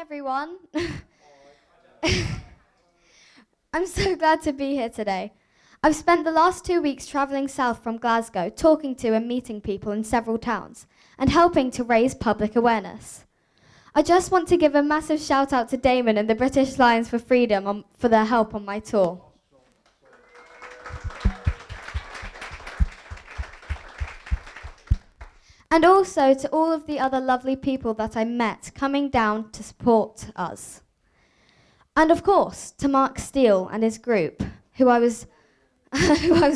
everyone. I'm so glad to be here today. I've spent the last 2 weeks travelling south from Glasgow, talking to and meeting people in several towns, and helping to raise public awareness. I just want to give a massive shout out to Damon and the British Lions for Freedom for their help on my tour. And also to all of the other lovely people that I met coming down to support us. And of course, to Mark Steele and his group, who I was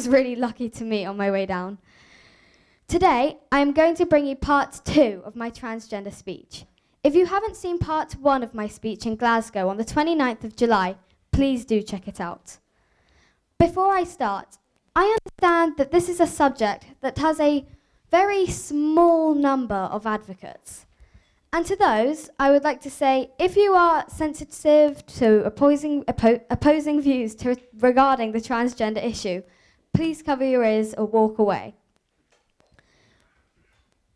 really lucky to meet on my way down. Today, I am going to bring you part 2 of my transgender speech. If you haven't seen part 1 of my speech in Glasgow on the 29th of July, please do check it out. Before I start, I understand that this is a subject that has a very small number of advocates. And to those, I would like to say, if you are sensitive to opposing views regarding the transgender issue, please cover your ears or walk away.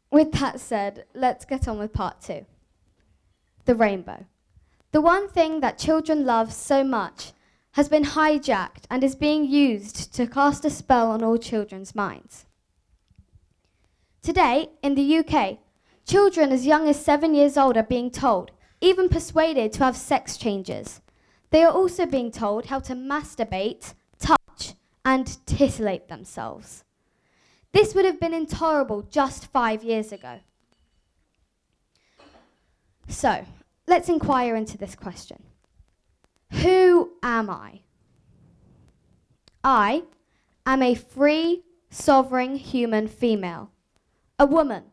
With that said, let's get on with part 2. The rainbow. The one thing that children love so much has been hijacked and is being used to cast a spell on all children's minds. Today, in the UK, children as young as 7 years old are being told, even persuaded to have sex changes. They are also being told how to masturbate, touch, and titillate themselves. This would have been intolerable just 5 years ago. So, let's inquire into this question. Who am I? I am a free, sovereign human female. A woman.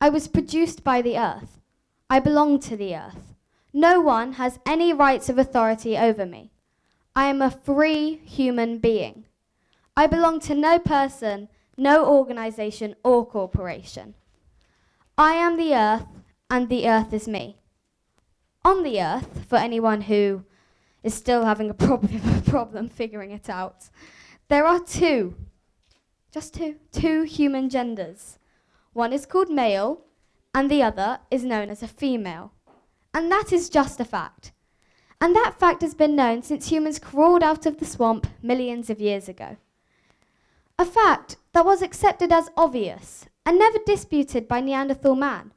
I was produced by the earth. I belong to the earth. No one has any rights of authority over me. I am a free human being. I belong to no person, no organization or corporation. I am the earth, and the earth is me. On the earth, for anyone who is still having a problem figuring it out, there are two human genders. One is called male, and the other is known as a female. And that is just a fact. And that fact has been known since humans crawled out of the swamp millions of years ago. A fact that was accepted as obvious and never disputed by Neanderthal man.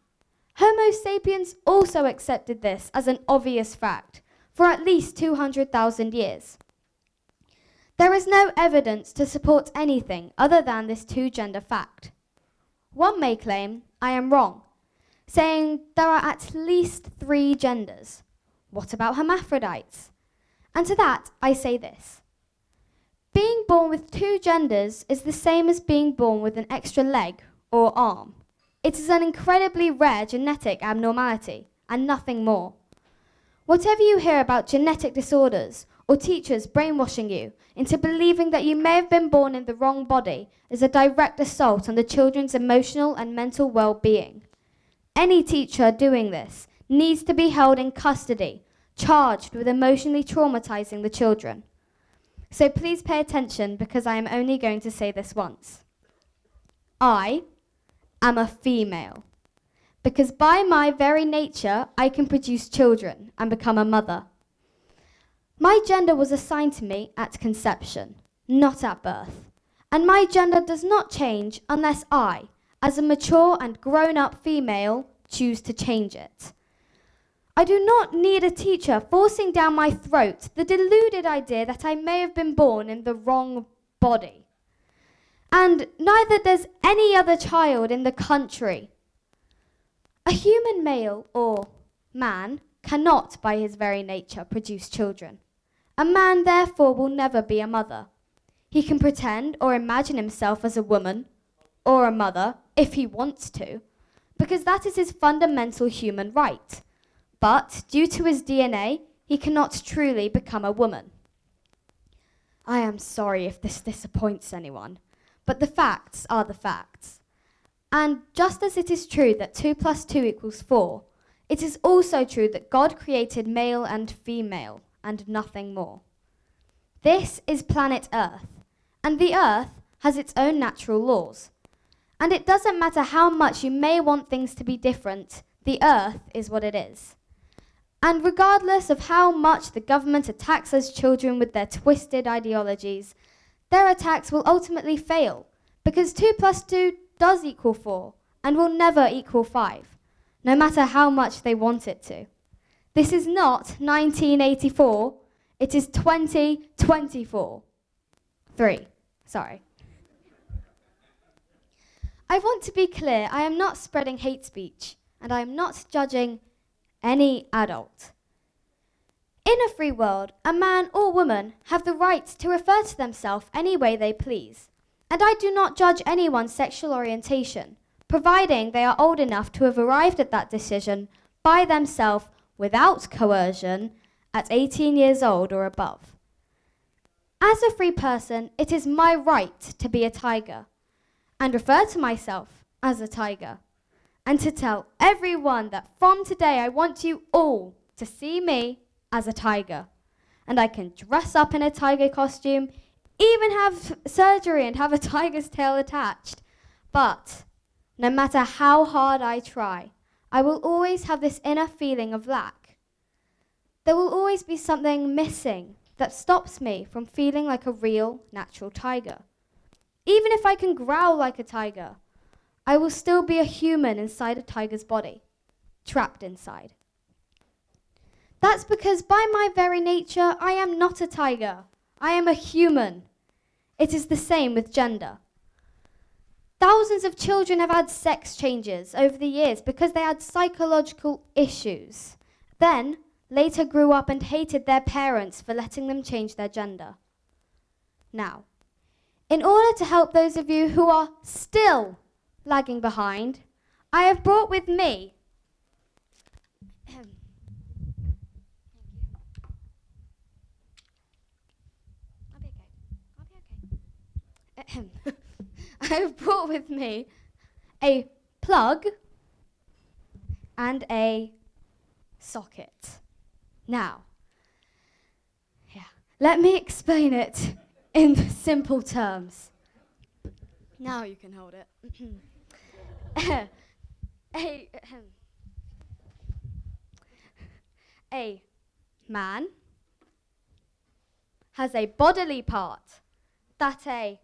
Homo sapiens also accepted this as an obvious fact for at least 200,000 years. There is no evidence to support anything other than this two-gender fact. One may claim I am wrong, saying there are at least 3 genders. What about hermaphrodites? And to that, I say this. Being born with 2 genders is the same as being born with an extra leg or arm. It is an incredibly rare genetic abnormality, and nothing more. Whatever you hear about genetic disorders or teachers brainwashing you into believing that you may have been born in the wrong body is a direct assault on the children's emotional and mental well-being. Any teacher doing this needs to be held in custody, charged with emotionally traumatizing the children. So please pay attention because I am only going to say this once. I am a female. Because by my very nature, I can produce children and become a mother. My gender was assigned to me at conception, not at birth. And my gender does not change unless I, as a mature and grown-up female, choose to change it. I do not need a teacher forcing down my throat the deluded idea that I may have been born in the wrong body. And neither does any other child in the country. A human male or man cannot, by his very nature, produce children. A man, therefore, will never be a mother. He can pretend or imagine himself as a woman or a mother if he wants to, because that is his fundamental human right. But due to his DNA, he cannot truly become a woman. I am sorry if this disappoints anyone, but the facts are the facts. And just as it is true that 2 + 2 = 4, it is also true that God created male and female, and nothing more. This is planet Earth, and the Earth has its own natural laws. And it doesn't matter how much you may want things to be different, the Earth is what it is. And regardless of how much the government attacks us children with their twisted ideologies, their attacks will ultimately fail, because 2 plus 2 does equal 4 and will never equal 5, no matter how much they want it to. This is not 1984, it is 2024. 3, sorry. I want to be clear, I am not spreading hate speech, and I am not judging any adult. In a free world, a man or woman have the right to refer to themselves any way they please, and I do not judge anyone's sexual orientation, providing they are old enough to have arrived at that decision by themselves without coercion at 18 years old or above. As a free person, it is my right to be a tiger, and refer to myself as a tiger, and to tell everyone that from today I want you all to see me as a tiger. And I can dress up in a tiger costume, even have surgery and have a tiger's tail attached. But no matter how hard I try, I will always have this inner feeling of lack. There will always be something missing that stops me from feeling like a real, natural tiger. Even if I can growl like a tiger, I will still be a human inside a tiger's body, trapped inside. That's because by my very nature, I am not a tiger. I am a human. It is the same with gender. Thousands of children have had sex changes over the years because they had psychological issues. Then, later grew up and hated their parents for letting them change their gender. Now, in order to help those of you who are still lagging behind, I have brought with me I have brought with me a plug and a socket. Now, let me explain it in simple terms. Now you can hold it. A man has a bodily part that a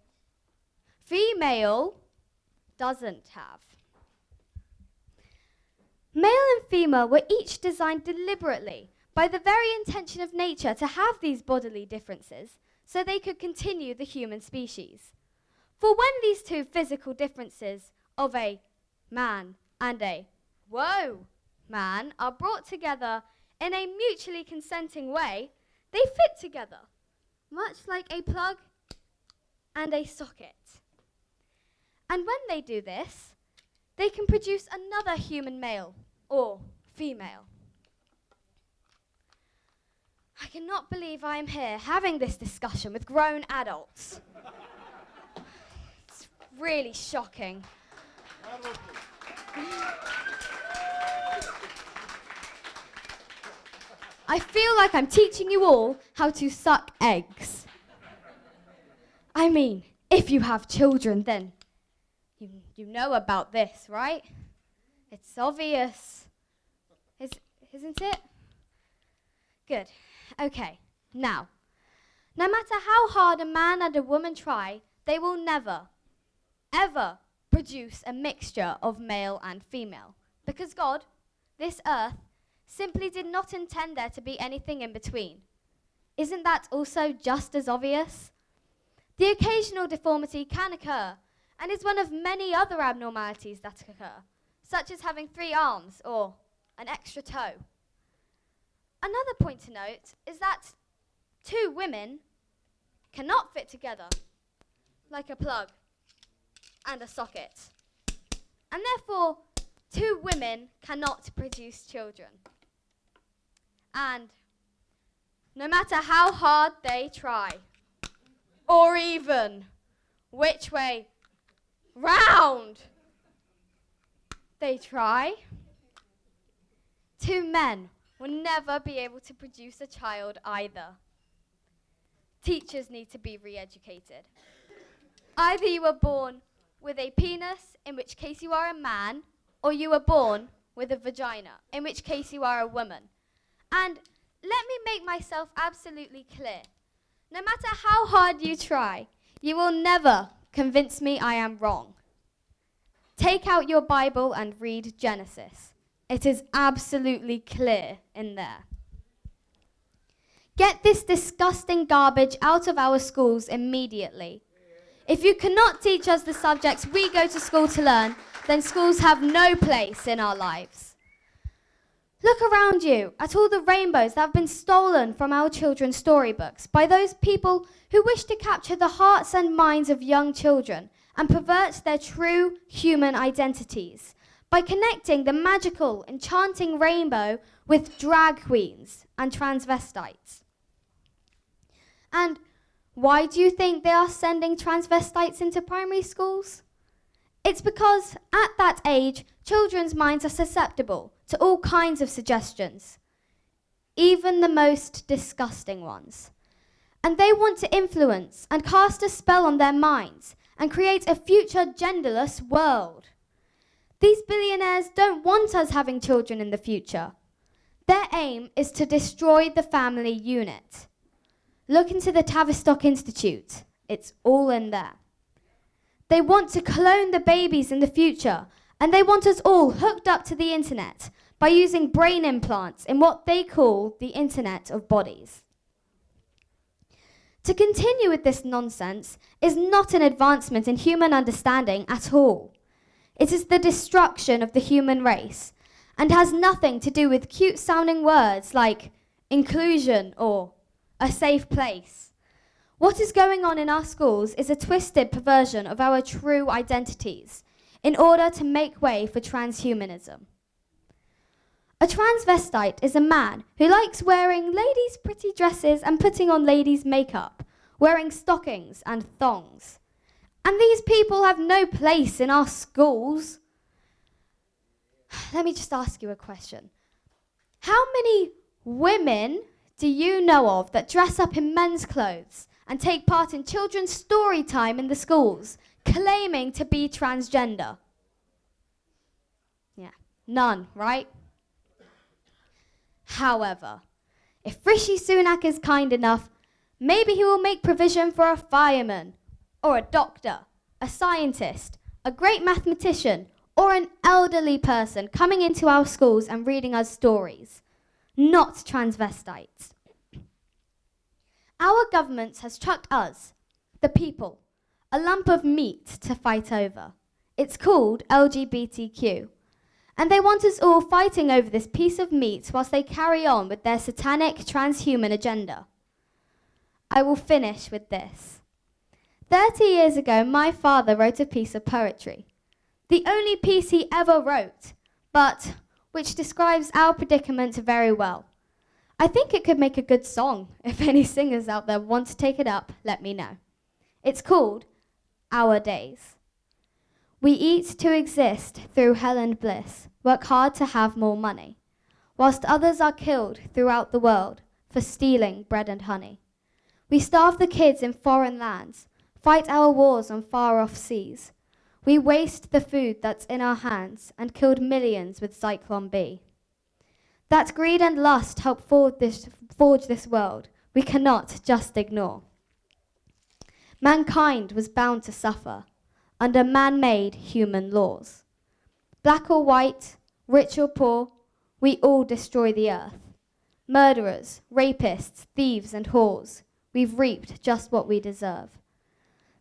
female doesn't have. Male and female were each designed deliberately by the very intention of nature to have these bodily differences so they could continue the human species. For when these two physical differences of a man and a man are brought together in a mutually consenting way, they fit together, much like a plug and a socket. And when they do this, they can produce another human male or female. I cannot believe I am here having this discussion with grown adults. It's really shocking. I feel like I'm teaching you all how to suck eggs. I mean, if you have children, then you know about this, right? It's obvious. Isn't it? Good. Okay. Now, no matter how hard a man and a woman try, they will never, ever produce a mixture of male and female. Because God, this earth, simply did not intend there to be anything in between. Isn't that also just as obvious? The occasional deformity can occur, and is one of many other abnormalities that occur, such as having 3 arms or an extra toe. Another point to note is that 2 women cannot fit together like a plug and a socket, and therefore 2 women cannot produce children. And no matter how hard they try, or even which way round they try, 2 men will never be able to produce a child either. Teachers need to be re-educated. Either you were born with a penis, in which case you are a man, or you were born with a vagina, in which case you are a woman. And let me make myself absolutely clear. No matter how hard you try, you will never convince me I am wrong. Take out your Bible and read Genesis. It is absolutely clear in there. Get this disgusting garbage out of our schools immediately. If you cannot teach us the subjects we go to school to learn, then schools have no place in our lives. Look around you at all the rainbows that have been stolen from our children's storybooks by those people who wish to capture the hearts and minds of young children and pervert their true human identities by connecting the magical, enchanting rainbow with drag queens and transvestites. And why do you think they are sending transvestites into primary schools? It's because at that age, children's minds are susceptible to all kinds of suggestions, even the most disgusting ones. And they want to influence and cast a spell on their minds and create a future genderless world. These billionaires don't want us having children in the future. Their aim is to destroy the family unit. Look into the Tavistock Institute. It's all in there. They want to clone the babies in the future, and they want us all hooked up to the internet by using brain implants in what they call the Internet of Bodies. To continue with this nonsense is not an advancement in human understanding at all. It is the destruction of the human race and has nothing to do with cute-sounding words like inclusion or a safe place. What is going on in our schools is a twisted perversion of our true identities in order to make way for transhumanism. A transvestite is a man who likes wearing ladies' pretty dresses and putting on ladies' makeup, wearing stockings and thongs. And these people have no place in our schools. Let me just ask you a question. How many women do you know of that dress up in men's clothes and take part in children's story time in the schools, claiming to be transgender? Yeah, none, right? However, if Rishi Sunak is kind enough, maybe he will make provision for a fireman, or a doctor, a scientist, a great mathematician, or an elderly person coming into our schools and reading us stories, not transvestites. Our government has chucked us, the people, a lump of meat to fight over. It's called LGBTQ. And they want us all fighting over this piece of meat whilst they carry on with their satanic transhuman agenda. I will finish with this. 30 years ago, my father wrote a piece of poetry. The only piece he ever wrote, but which describes our predicament very well. I think it could make a good song. If any singers out there want to take it up, let me know. It's called Our Days. We eat to exist through hell and bliss, work hard to have more money, whilst others are killed throughout the world for stealing bread and honey. We starve the kids in foreign lands, fight our wars on far-off seas. We waste the food that's in our hands and killed millions with Zyklon B. That greed and lust help forge this world we cannot just ignore. Mankind was bound to suffer under man-made human laws. Black or white, rich or poor, we all destroy the earth. Murderers, rapists, thieves and whores, we've reaped just what we deserve.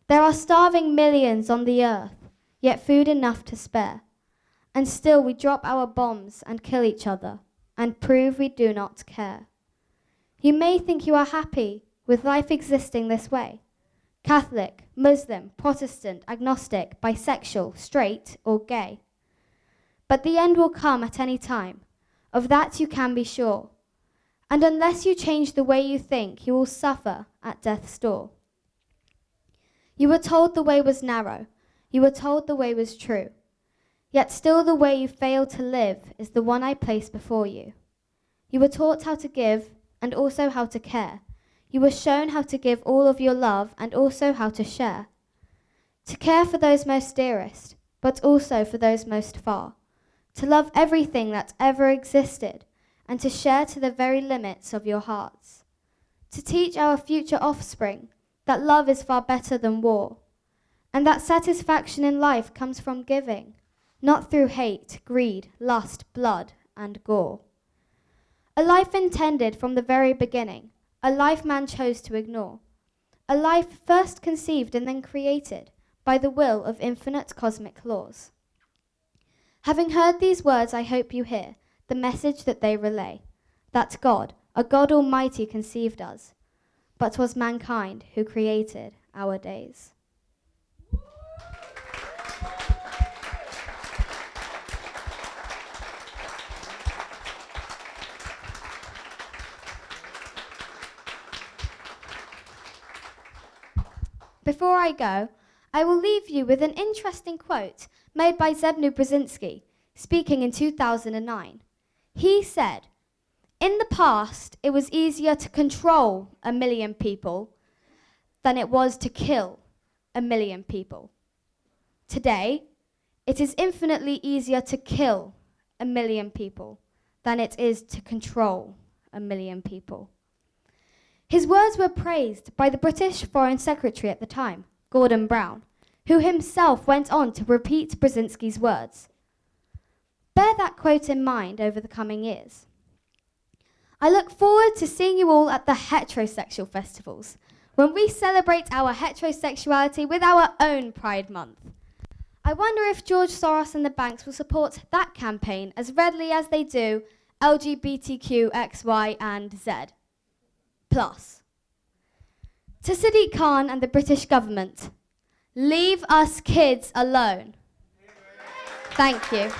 There are starving millions on the earth, yet food enough to spare. And still we drop our bombs and kill each other and prove we do not care. You may think you are happy with life existing this way. Catholic, Muslim, Protestant, agnostic, bisexual, straight or gay. But the end will come at any time. Of that you can be sure. And unless you change the way you think, you will suffer at death's door. You were told the way was narrow. You were told the way was true. Yet still the way you fail to live is the one I place before you. You were taught how to give and also how to care. You were shown how to give all of your love and also how to share. To care for those most dearest, but also for those most far. To love everything that ever existed and to share to the very limits of your hearts. To teach our future offspring that love is far better than war, and that satisfaction in life comes from giving, not through hate, greed, lust, blood, and gore. A life intended from the very beginning, a life man chose to ignore, a life first conceived and then created by the will of infinite cosmic laws. Having heard these words, I hope you hear the message that they relay, that God, a God Almighty, conceived us, but 'twas mankind who created our days. Before I go, I will leave you with an interesting quote made by Zbigniew Brzezinski, speaking in 2009. He said, "In the past, it was easier to control 1 million people than it was to kill 1 million people. Today, it is infinitely easier to kill 1 million people than it is to control 1 million people." His words were praised by the British Foreign Secretary at the time, Gordon Brown, who himself went on to repeat Brzezinski's words. Bear that quote in mind over the coming years. I look forward to seeing you all at the heterosexual festivals, when we celebrate our heterosexuality with our own Pride Month. I wonder if George Soros and the banks will support that campaign as readily as they do LGBTQ, X, Y, and Z. Plus, to Sadiq Khan and the British government, leave us kids alone. Thank you.